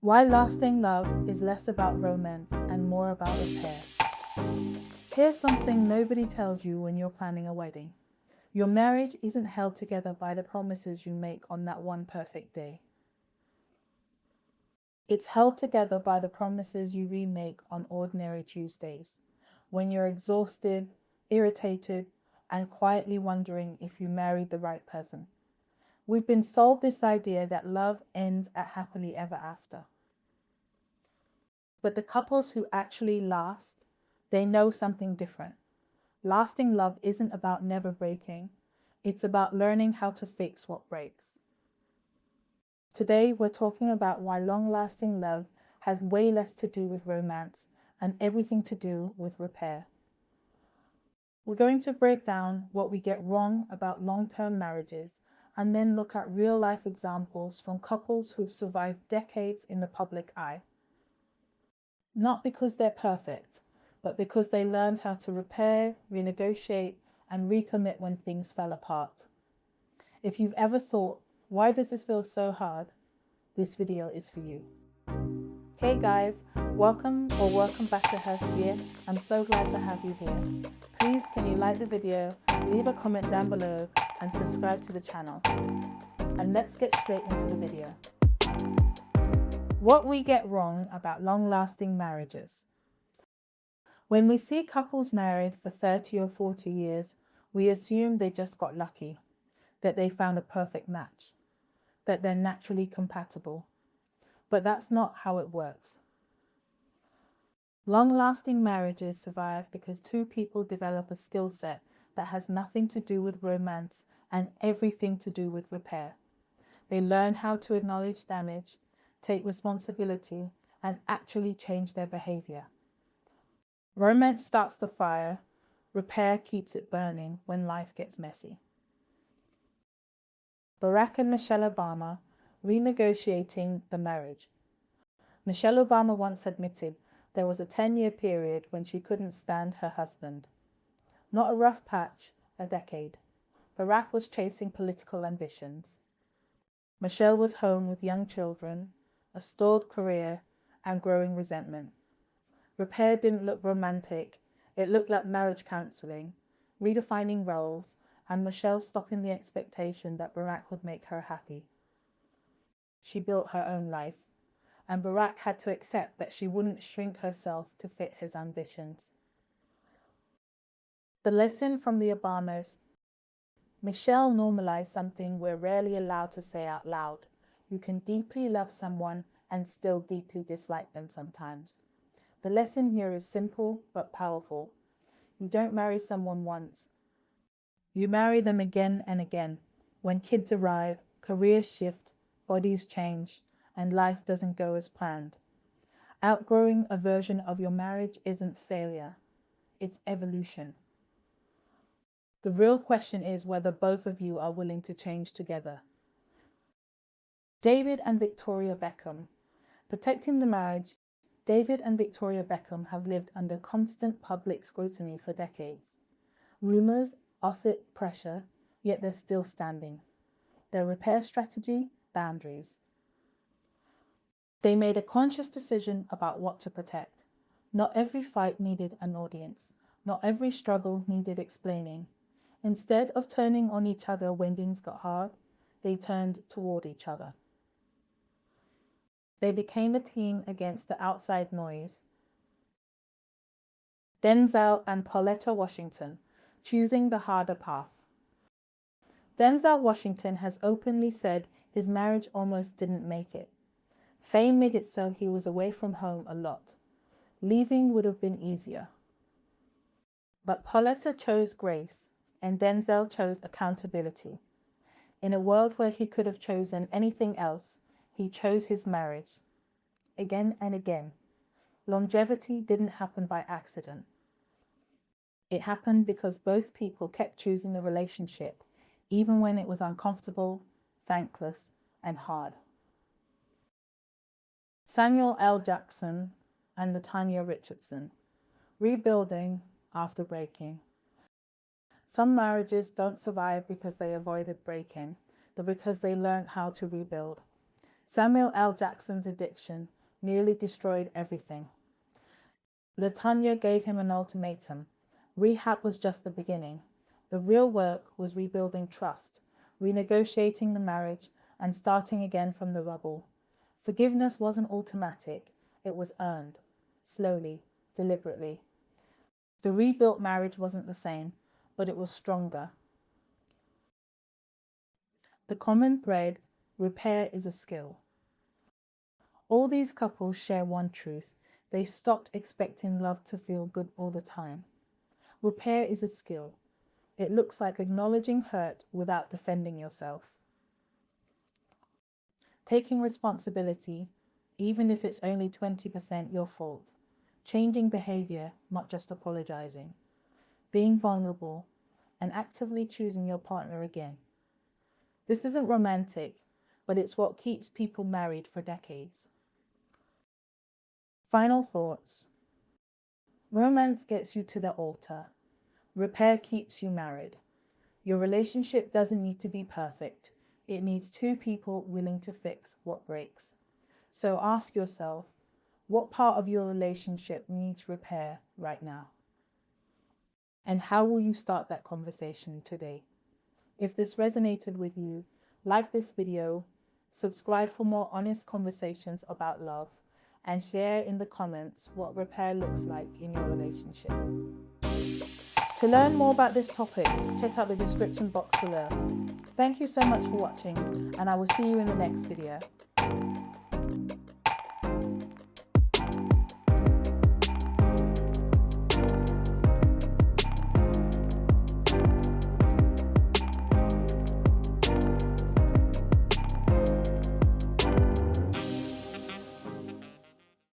Why lasting love is less about romance and more about repair. Here's something nobody tells you when you're planning a wedding. Your marriage isn't held together by the promises you make on that one perfect day. It's held together by the promises you remake on ordinary Tuesdays, when you're exhausted, irritated, and quietly wondering if you married the right person. We've been sold this idea that love ends at happily ever after. But the couples who actually last, they know something different. Lasting love isn't about never breaking. It's about learning how to fix what breaks. Today, we're talking about why long-lasting love has way less to do with romance and everything to do with repair. We're going to break down what we get wrong about long-term marriages and then look at real-life examples from couples who've survived decades in the public eye. Not because they're perfect, but because they learned how to repair, renegotiate, and recommit when things fell apart. If you've ever thought, why does this feel so hard? This video is for you. Hey guys, welcome back to Her Sphere. I'm so glad to have you here. Please can you like the video, leave a comment down below, and subscribe to the channel. And let's get straight into the video. What we get wrong about long-lasting marriages. When we see couples married for 30 or 40 years, we assume they just got lucky, that they found a perfect match, that they're naturally compatible. But that's not how it works. Long-lasting marriages survive because two people develop a skill set that has nothing to do with romance and everything to do with repair. They learn how to acknowledge damage, take responsibility, and actually change their behavior. Romance starts the fire, repair keeps it burning when life gets messy. Barack and Michelle Obama renegotiating the marriage. Michelle Obama once admitted there was a 10-year period when she couldn't stand her husband. Not a rough patch, a decade. Barack was chasing political ambitions. Michelle was home with young children, a stalled career, and growing resentment. Repair didn't look romantic, it looked like marriage counseling, redefining roles, and Michelle stopping the expectation that Barack would make her happy. She built her own life, and Barack had to accept that she wouldn't shrink herself to fit his ambitions. The lesson from the Obamas. Michelle normalized something we're rarely allowed to say out loud. You can deeply love someone and still deeply dislike them sometimes. The lesson here is simple but powerful. You don't marry someone once. You marry them again and again. When kids arrive, careers shift, bodies change, and life doesn't go as planned. Outgrowing a version of your marriage isn't failure, it's evolution. The real question is whether both of you are willing to change together. David and Victoria Beckham. Protecting the marriage. David and Victoria Beckham have lived under constant public scrutiny for decades. Rumors, oscillate pressure, yet they're still standing. Their repair strategy, boundaries. They made a conscious decision about what to protect. Not every fight needed an audience. Not every struggle needed explaining. Instead of turning on each other when things got hard, they turned toward each other. They became a team against the outside noise. Denzel and Pauletta Washington, choosing the harder path. Denzel Washington has openly said his marriage almost didn't make it. Fame made it so he was away from home a lot. Leaving would have been easier. But Pauletta chose grace, and Denzel chose accountability. In a world where he could have chosen anything else, he chose his marriage. Again and again. Longevity didn't happen by accident. It happened because both people kept choosing the relationship, even when it was uncomfortable, thankless, and hard. Samuel L. Jackson and Latanya Richardson. Rebuilding after breaking. Some marriages don't survive because they avoided breaking, but because they learned how to rebuild. Samuel L. Jackson's addiction nearly destroyed everything. LaTonya gave him an ultimatum. Rehab was just the beginning. The real work was rebuilding trust, renegotiating the marriage, and starting again from the rubble. Forgiveness wasn't automatic, it was earned, slowly, deliberately. The rebuilt marriage wasn't the same, but it was stronger. The common thread: repair is a skill. All these couples share one truth: they stopped expecting love to feel good all the time. Repair is a skill. It looks like acknowledging hurt without defending yourself. Taking responsibility, even if it's only 20% your fault. Changing behavior, not just apologizing. Being vulnerable, and actively choosing your partner again. This isn't romantic, but it's what keeps people married for decades. Final thoughts. Romance gets you to the altar. Repair keeps you married. Your relationship doesn't need to be perfect. It needs two people willing to fix what breaks. So ask yourself, what part of your relationship needs repair right now? And how will you start that conversation today? If this resonated with you, like this video, subscribe for more honest conversations about love, and share in the comments what repair looks like in your relationship. To learn more about this topic, check out the description box below. Thank you so much for watching, and I will see you in the next video.